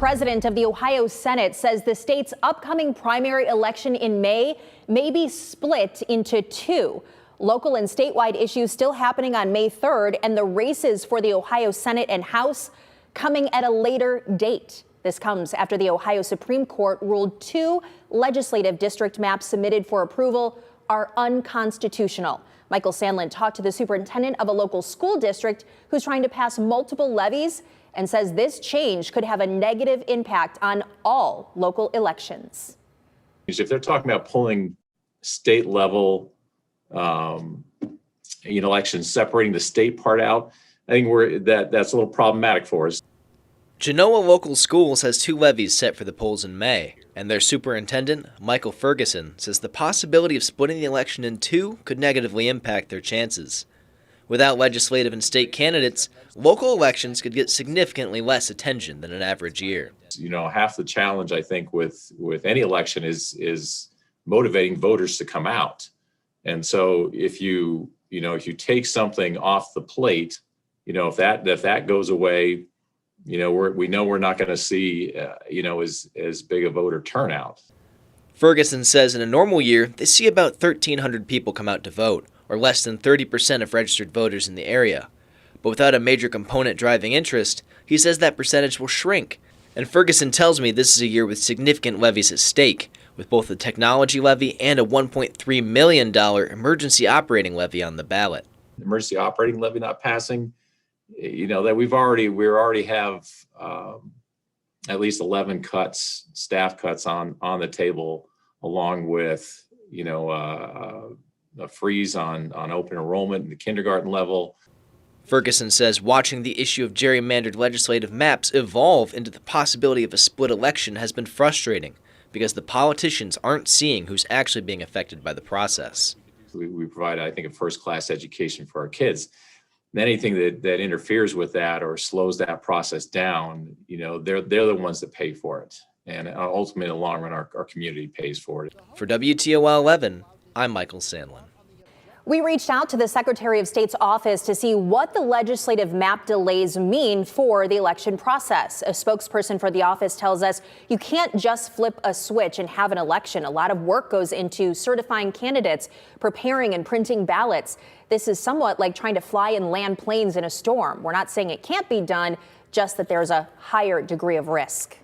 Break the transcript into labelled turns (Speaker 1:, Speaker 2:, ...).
Speaker 1: President of the Ohio Senate says the state's upcoming primary election in May may be split into two. Local and statewide issues still happening on May 3rd, and the races for the Ohio Senate and House coming at a later date. This comes after the Ohio Supreme Court ruled two legislative district maps submitted for approval are unconstitutional. Michael Sandlin talked to the superintendent of a local school district who's trying to pass multiple levies and says this change could have a negative impact on all local elections.
Speaker 2: If they're talking about pulling state level elections, separating the state part out, I think that's a little problematic for us.
Speaker 3: Genoa Local Schools has two levies set for the polls in May, and their superintendent, Michael Ferguson, says the possibility of splitting the election in two could negatively impact their chances. Without legislative and state candidates, local elections could get significantly less attention than an average year.
Speaker 2: Half the challenge, I think, with any election is motivating voters to come out. And so if you take something off the plate, if that goes away, we know we're not going to see, as big a voter turnout.
Speaker 3: Ferguson says in a normal year, they see about 1,300 people come out to vote, or less than 30% of registered voters in the area. But without a major component driving interest, he says that percentage will shrink. And Ferguson tells me this is a year with significant levies at stake, with both the technology levy and a $1.3 million emergency operating levy on the ballot.
Speaker 2: The emergency operating levy not passing, that we already have at least 11 staff cuts on the table, along with a freeze on open enrollment in the kindergarten level.
Speaker 3: Ferguson says watching the issue of gerrymandered legislative maps evolve into the possibility of a split election has been frustrating because the politicians aren't seeing who's actually being affected by the process.
Speaker 2: We provide, I think, a first-class education for our kids. Anything that interferes with that or slows that process down, they're the ones that pay for it. And ultimately, in the long run, our community pays for it.
Speaker 3: For WTOL 11, I'm Michael Sandlin.
Speaker 1: We reached out to the Secretary of State's office to see what the legislative map delays mean for the election process. A spokesperson for the office tells us you can't just flip a switch and have an election. A lot of work goes into certifying candidates, preparing and printing ballots. This is somewhat like trying to fly and land planes in a storm. We're not saying it can't be done, just that there's a higher degree of risk.